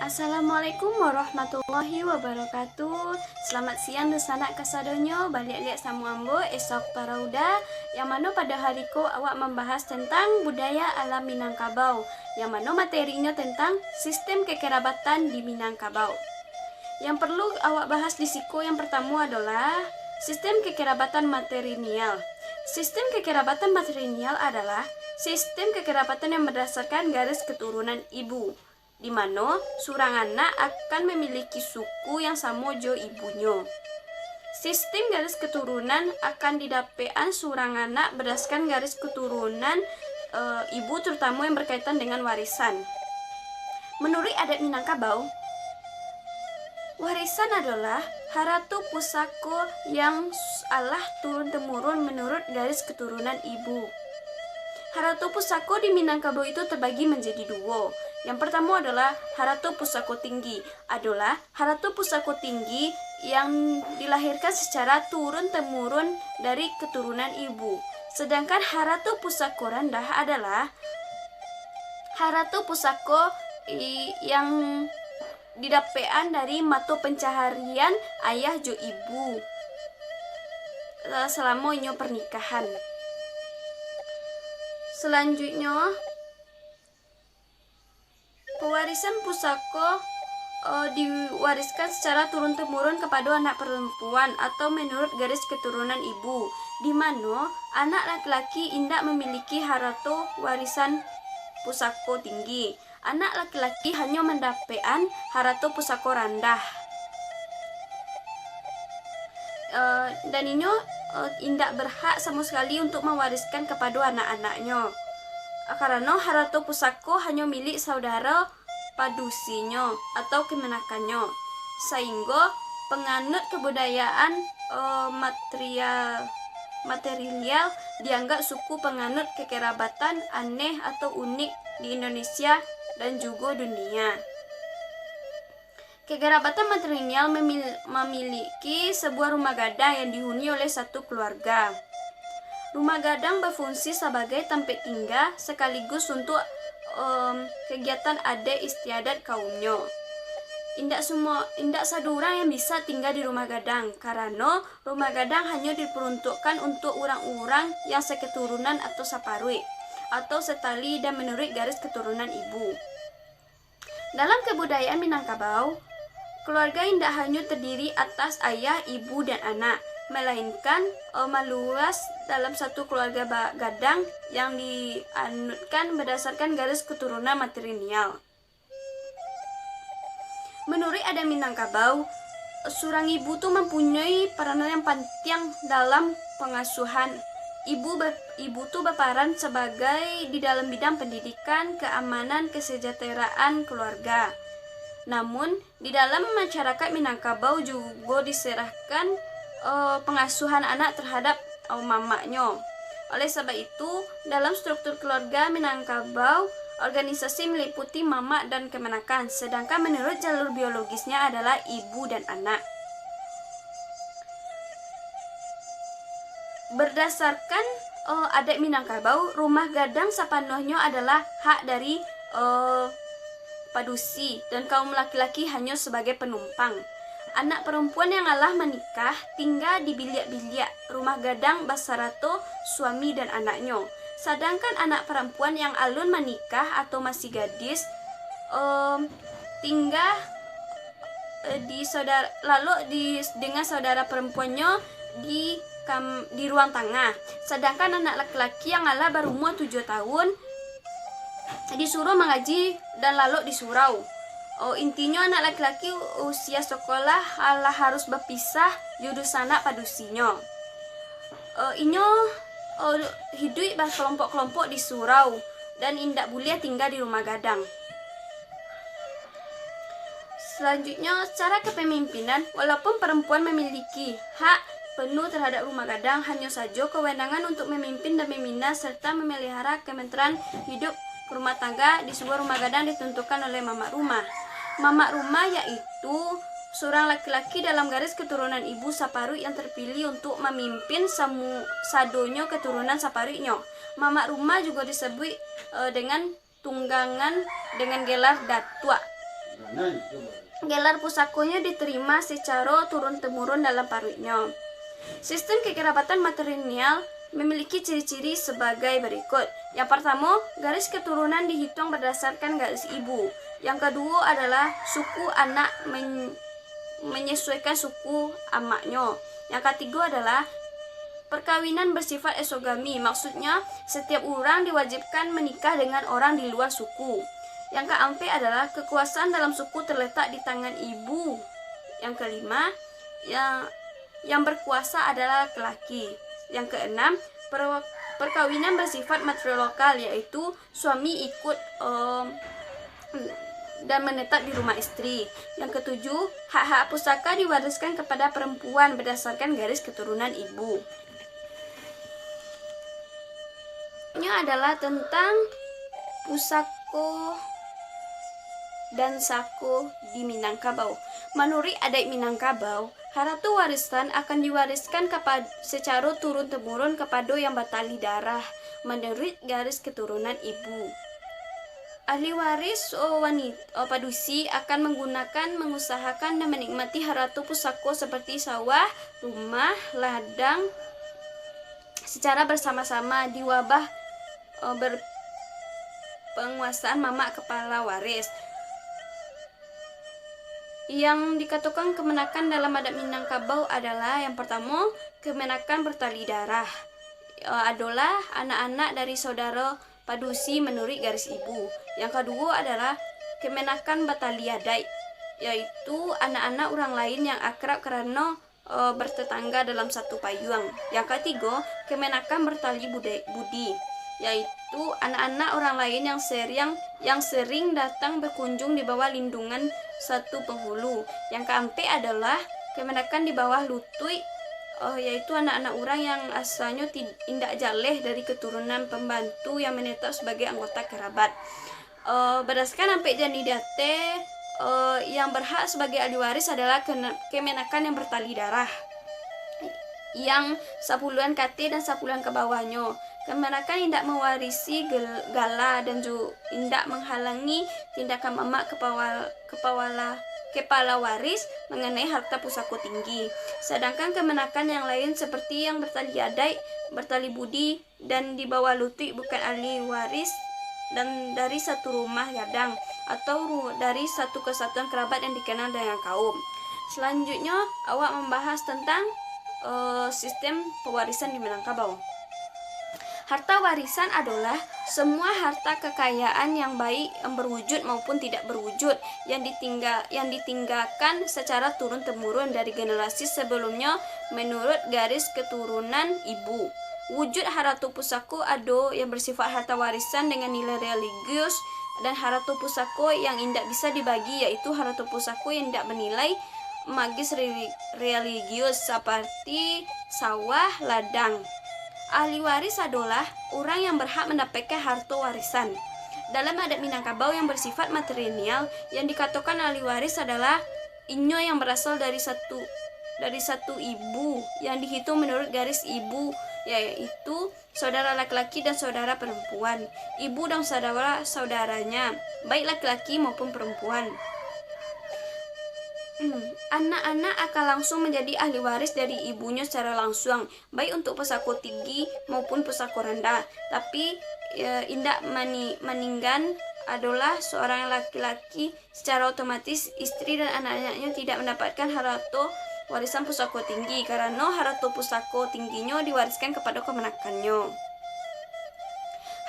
Assalamualaikum warahmatullahi wabarakatuh. Selamat siang sanak kasadonyo, balik liat samu ambo esok parauda. Yang mana pada hariku awak membahas tentang budaya alam Minangkabau. Yang mana materinya tentang sistem kekerabatan di Minangkabau. Yang perlu awak bahas di siku yang pertama adalah sistem kekerabatan matrilineal. Sistem kekerabatan matrilineal adalah sistem kekerabatan yang berdasarkan garis keturunan ibu, di mana surang anak akan memiliki suku yang sama jo ibunya. Sistem garis keturunan akan didapean surang anak berdasarkan garis keturunan ibu, terutama yang berkaitan dengan warisan. Menurut adat Minangkabau, warisan adalah haratu pusako yang alah turun-temurun menurut garis keturunan ibu. Haratu pusako di Minangkabau itu terbagi menjadi dua. Yang pertama adalah haratu pusako tinggi. Adalah haratu pusako tinggi yang dilahirkan secara turun-temurun dari keturunan ibu. Sedangkan haratu pusako rendah adalah haratu pusako yang didapean dari mata pencaharian ayah jo ibu selama inyo pernikahan. Selanjutnya, pewarisan pusako diwariskan secara turun-temurun kepada anak perempuan atau menurut garis keturunan ibu, di mana anak laki-laki indak memiliki haratu warisan pusako tinggi. Anak laki-laki hanya mendapean haratu pusako rendah. Dan inyo indak berhak sama sekali untuk mewariskan kepada anak-anaknya, karena haratu pusako hanya milik saudara padusinya atau kemenakannya, sehingga penganut kebudayaan material dianggap suku penganut kekerabatan aneh atau unik di Indonesia dan juga dunia. Kekerabatan matrilineal memiliki sebuah rumah gadang yang dihuni oleh satu keluarga. Rumah gadang berfungsi sebagai tempat tinggal sekaligus untuk kegiatan adat istiadat kaumnya. Indak sadurang yang bisa tinggal di rumah gadang, karena rumah gadang hanya diperuntukkan untuk orang-orang yang seketurunan atau saparui atau setali dan menurut garis keturunan ibu. Dalam kebudayaan Minangkabau, keluarga indak hanya terdiri atas ayah, ibu, dan anak, melainkan meluas dalam satu keluarga gadang yang dianutkan berdasarkan garis keturunan matrilineal. Menurut adat Minangkabau, seorang ibu tuh mempunyai peranan yang penting dalam pengasuhan. Ibu tuh berperan sebagai di dalam bidang pendidikan, keamanan, kesejahteraan keluarga. Namun, di dalam masyarakat Minangkabau juga diserahkan pengasuhan anak terhadap mamaknya. Oleh sebab itu, dalam struktur keluarga Minangkabau, organisasi meliputi mamak dan kemenakan, sedangkan menurut jalur biologisnya adalah ibu dan anak. Berdasarkan adat Minangkabau, rumah gadang sepenuhnya adalah hak dari padusi dan kaum laki-laki hanya sebagai penumpang. Anak perempuan yang alah menikah tinggal di bilik-bilik rumah gadang basarato suami dan anaknya. Sedangkan anak perempuan yang alun menikah atau masih gadis tinggal dengan saudara perempuannya di ruang tengah. Sedangkan anak laki-laki yang alah berumur 7 tahun disuruh mengaji dan lalu di surau. Intinya anak laki-laki usia sekolah alah harus berpisah jurusan anak padusinya. Inyo hidup berkelompok-kelompok di surau dan indak boleh tinggal di rumah gadang. Selanjutnya, secara kepemimpinan, walaupun perempuan memiliki hak penuh terhadap rumah gadang, hanya saja kewenangan untuk memimpin dan membina serta memelihara kementerian hidup rumah tangga di sebuah rumah gadang ditentukan oleh mamak rumah. Mamak rumah yaitu seorang laki-laki dalam garis keturunan ibu saparui yang terpilih untuk memimpin sadonyo keturunan saparuinya. Mamak rumah juga disebut dengan tunggangan dengan gelar datua. Gelar pusakonya diterima secara turun-temurun dalam paruhnya. Sistem kekerabatan matrilineal memiliki ciri-ciri sebagai berikut. Yang pertama, garis keturunan dihitung berdasarkan garis ibu. Yang kedua adalah suku anak menyesuaikan suku amaknya. Yang ketiga adalah perkawinan bersifat esogami, maksudnya setiap orang diwajibkan menikah dengan orang di luar suku. Yang keempat adalah kekuasaan dalam suku terletak di tangan ibu. Yang kelima, yang berkuasa adalah laki-laki. Yang keenam, perkawinan bersifat matrilokal, yaitu suami ikut dan menetap di rumah istri. Yang ketujuh, hak-hak pusaka diwariskan kepada perempuan berdasarkan garis keturunan ibu. Ini adalah tentang pusako dan sako di Minangkabau. Menurut adat Minangkabau, harta warisan akan diwariskan secara turun-temurun kepada yang bertali darah menurut garis keturunan ibu. Ahli waris wanita padusi akan mengusahakan dan menikmati harta pusako seperti sawah, rumah, ladang secara bersama-sama di wabah berpenguasaan mamak kepala waris. Yang dikatakan kemenakan dalam adat Minangkabau adalah yang pertama, kemenakan bertali darah adalah anak-anak dari saudara padusi menurut garis ibu. Yang kedua adalah kemenakan bertali adat, yaitu anak-anak orang lain yang akrab karena bertetangga dalam satu payung. Yang ketiga, kemenakan bertali budi, yaitu anak-anak orang lain yang sering datang berkunjung di bawah lindungan satu penghulu. Yang keempat adalah kemenakan di bawah lutut, yaitu anak-anak orang yang asalnya tidak jaleh dari keturunan pembantu yang menetap sebagai anggota kerabat. Berdasarkan sampai jani date, yang berhak sebagai ahli waris adalah kemenakan yang bertali darah, yang 10-an KT dan 10-an ke bawahnya. Kemenakan tidak mewarisi gala dan juga tidak menghalangi tindakan mamak kepala waris mengenai harta pusako tinggi. Sedangkan kemenakan yang lain seperti yang bertali adat, bertali budi, dan di bawah lutut bukan ahli waris dan dari satu rumah gadang atau dari satu kesatuan kerabat yang dikenal dengan kaum. Selanjutnya, awak membahas tentang sistem pewarisan di Minangkabau. Harta warisan adalah semua harta kekayaan yang baik yang berwujud maupun tidak berwujud yang ditinggalkan secara turun-temurun dari generasi sebelumnya menurut garis keturunan ibu. Wujud harta pusako ada yang bersifat harta warisan dengan nilai religius dan harta pusako yang tidak bisa dibagi, yaitu harta pusako yang tidak bernilai magis religius seperti sawah, ladang. Ahli waris adalah orang yang berhak mendapatkan harta warisan. Dalam adat Minangkabau yang bersifat matrilineal, yang dikatakan ahli waris adalah inyo yang berasal dari satu ibu yang dihitung menurut garis ibu, yaitu saudara laki-laki dan saudara perempuan, ibu dan saudara-saudaranya, baik laki-laki maupun perempuan. Anak-anak akan langsung menjadi ahli waris dari ibunya secara langsung, baik untuk pusako tinggi maupun pusako rendah. Tapi indak meninggal adalah seorang laki-laki, secara otomatis istri dan anak-anaknya tidak mendapatkan harta warisan pusako tinggi karena harta pusako tingginya diwariskan kepada kemenakannya.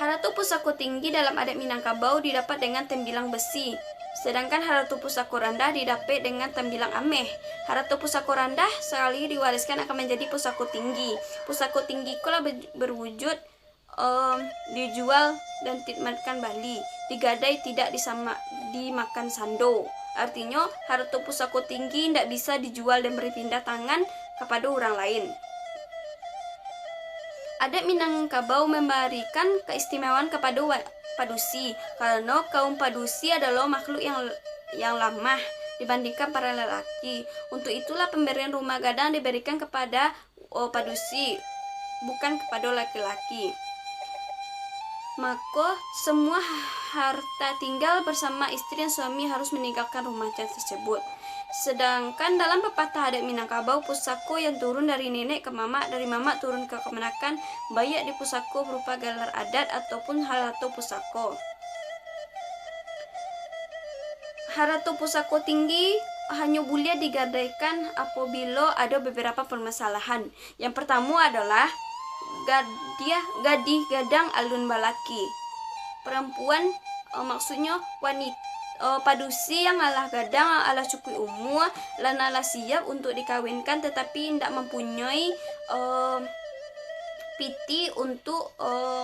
Harta pusako tinggi dalam adat Minangkabau didapat dengan tembilang besi, sedangkan harta pusako rendah didapat dengan tembilang ameh. Harta pusako rendah sekali diwariskan akan menjadi pusako tinggi. Pusako tinggi kalau berwujud dijual dan dimakan bali, digadai tidak dimakan sando. Artinya harta pusako tinggi tidak bisa dijual dan berpindah tangan kepada orang lain. Adat Minangkabau memberikan keistimewaan kepada padusi karena kaum padusi adalah makhluk yang lemah dibandingkan para lelaki. Untuk itulah pemberian rumah gadang diberikan kepada padusi, bukan kepada laki-laki. maka semua harta tinggal bersama istri dan suami harus meninggalkan rumah tersebut. Sedangkan dalam pepatah adat Minangkabau, pusako yang turun dari nenek ke mama, dari mama turun ke kemenakan, bayak di pusako berupa gelar adat ataupun harato pusako. Harato pusako tinggi hanya boleh digadaikan apabila ada beberapa permasalahan. Yang pertama adalah gadih gadang alun balaki. Perempuan maksudnya wanita padusi yang alah gadang alah cukui umur lan alah siap untuk dikawinkan tetapi tidak mempunyai piti untuk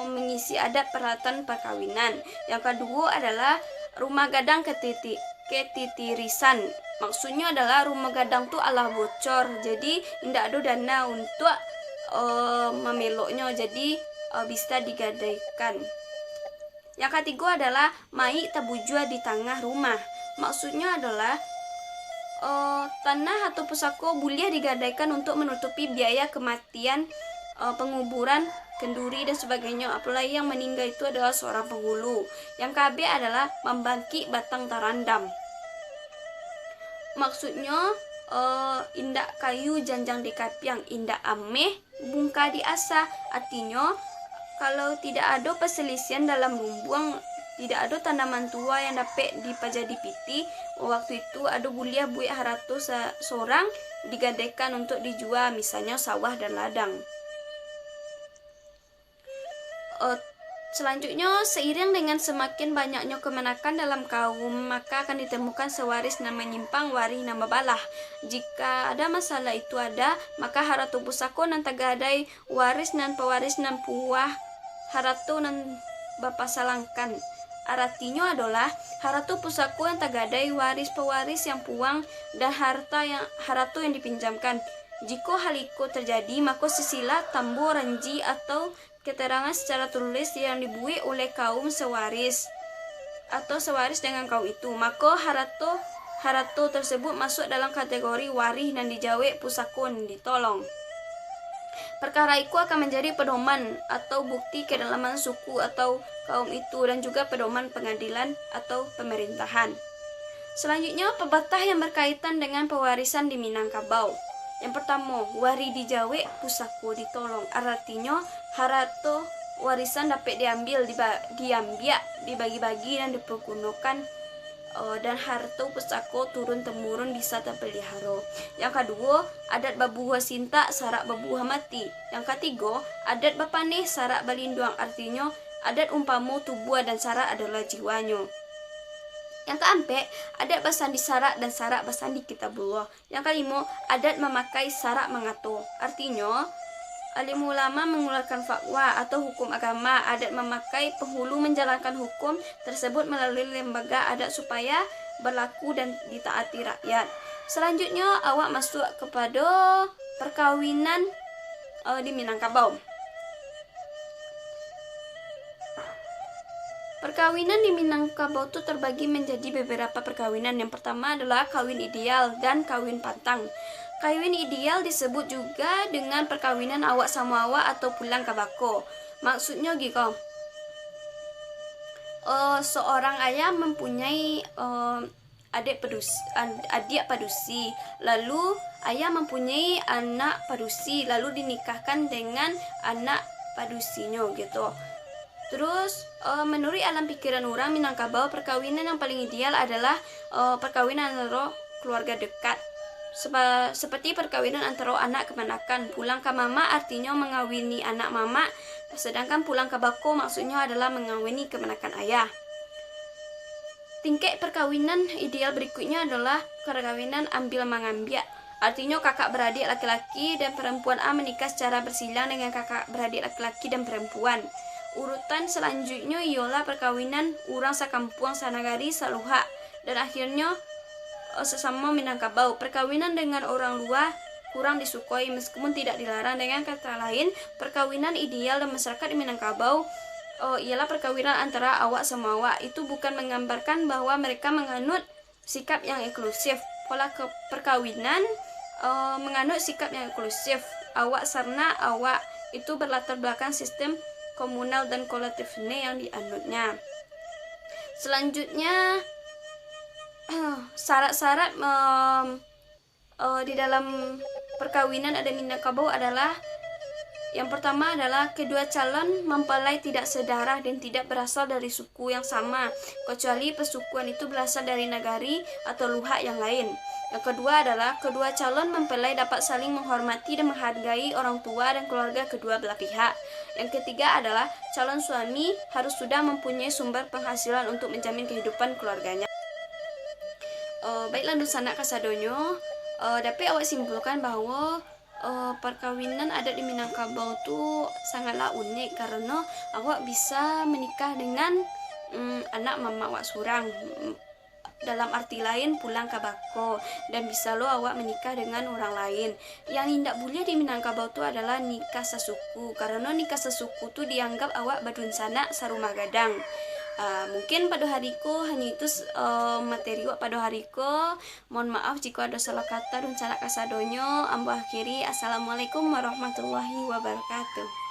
mengisi adat peralatan perkawinan. Yang kedua adalah rumah gadang ketitirisan. Maksudnya adalah rumah gadang tuh alah bocor, jadi tidak ada dana untuk memeloknya, jadi bisa digadaikan. Yang ketiga adalah mai tabujua di tengah rumah. Maksudnya adalah tanah atau pusako boleh digadaikan untuk menutupi biaya kematian, penguburan, kenduri dan sebagainya. Apalagi yang meninggal itu adalah seorang penghulu. Yang KB adalah membangkit batang tarandam. Maksudnya indak kayu janjang di kapiang, indak ameh bungka di asa. Artinya kalau tidak ada perselisihan dalam rumbuang, tidak ada tanaman tua yang dapat dipajadi piti, waktu itu ada buliah buik harato seorang digadaikan untuk dijual, misalnya sawah dan ladang. Selanjutnya, seiring dengan semakin banyaknya kemenakan dalam kaum, maka akan ditemukan sewaris nama nyimpang, waris nama balah. Jika ada masalah itu ada, maka harato pusako nan tagadai waris nan pewaris nan puah harato nan bapa salangkan. Artinya adalah harato pusako yang tagadai waris pewaris yang puang dan harato yang dipinjamkan. Jika hal itu terjadi, maka sesila tambo ranji atau keterangan secara tulis yang dibuat oleh kaum sewaris atau sewaris dengan kaum itu, maka harato tersebut masuk dalam kategori waris dan dijawe pusako ditolong. Perkara itu akan menjadi pedoman atau bukti kedalaman suku atau kaum itu dan juga pedoman pengadilan atau pemerintahan. Selanjutnya, pepatah yang berkaitan dengan pewarisan di Minangkabau. Yang pertama, wari dijawe pusako ditolong. Artinya harato warisan dapat diambil, dibagi-bagi dan dipergunakan, dan harto pusako turun temurun bisa terpelihara. Yang kedua, adat babuha sinta sarak babuha mati. Yang ketiga, adat bapaneh sarak balinduang. Artinya adat umpama tubuh dan sarak adalah jiwanya. Yang keempat, adat basandi sarak dan sarak basandi kitabullah. Yang kelima, adat memakai sarak mengatur. Artinya alim ulama mengeluarkan fatwa atau hukum agama, adat memakai penghulu menjalankan hukum tersebut melalui lembaga adat supaya berlaku dan ditaati rakyat. Selanjutnya awak masuk kepada perkawinan di Minangkabau. Perkawinan di Minangkabau itu terbagi menjadi beberapa perkawinan. Yang pertama adalah kawin ideal dan kawin pantang. Kawin ideal disebut juga dengan perkawinan awak sama awak atau pulang kabako. Maksudnya gitu, seorang ayah mempunyai adik padusi, lalu ayah mempunyai anak padusi, lalu dinikahkan dengan anak padusinya gitu. Terus menurut alam pikiran orang Minangkabau, perkawinan yang paling ideal adalah perkawinan antara keluarga dekat. Seperti perkawinan antara anak kemenakan. Pulang ke mama artinya mengawini anak mama, sedangkan pulang ke bako maksudnya adalah mengawini kemenakan ayah. Tingkat perkawinan ideal berikutnya adalah perkawinan ambil mengambil. Artinya kakak beradik laki-laki dan perempuan A menikah secara bersilang dengan kakak beradik laki-laki dan perempuan. Urutan selanjutnya ialah perkawinan orang sakampuang sanagari saluha, dan akhirnya sesama Minangkabau. Perkawinan dengan orang luar kurang disukai meskipun tidak dilarang. Dengan kata lain, perkawinan ideal dan masyarakat di Minangkabau ialah perkawinan antara awak sama awak. Itu bukan menggambarkan bahwa mereka menganut sikap yang eksklusif. Pola perkawinan menganut sikap yang eksklusif. Awak sarna awak itu berlatar belakang sistem komunal dan kolektifnya yang dianutnya. Selanjutnya syarat-syarat di dalam perkawinan ada Minangkabau adalah yang pertama adalah kedua calon mempelai tidak sedarah dan tidak berasal dari suku yang sama, kecuali persukuan itu berasal dari nagari atau luhak yang lain. Yang kedua adalah kedua calon mempelai dapat saling menghormati dan menghargai orang tua dan keluarga kedua belah pihak. Yang ketiga adalah calon suami harus sudah mempunyai sumber penghasilan untuk menjamin kehidupan keluarganya. Baiklah Nusana kasadonyo, dapat awak simpulkan bahwa perkawinan adat di Minangkabau itu sangatlah unik karena awak bisa menikah dengan anak mama awak surang, dalam arti lain pulang ke bako, dan bisa lo awak menikah dengan orang lain. Yang tidak boleh di Minangkabau itu adalah nikah sesuku, karena nikah sesuku itu dianggap awak badun sanak sarumah gadang. Mungkin pada hariku hanya itu materi pada hariku. Mohon maaf jika ada salah kata dan salah kasadonyo. Ambo akhiri. Assalamualaikum warahmatullahi wabarakatuh.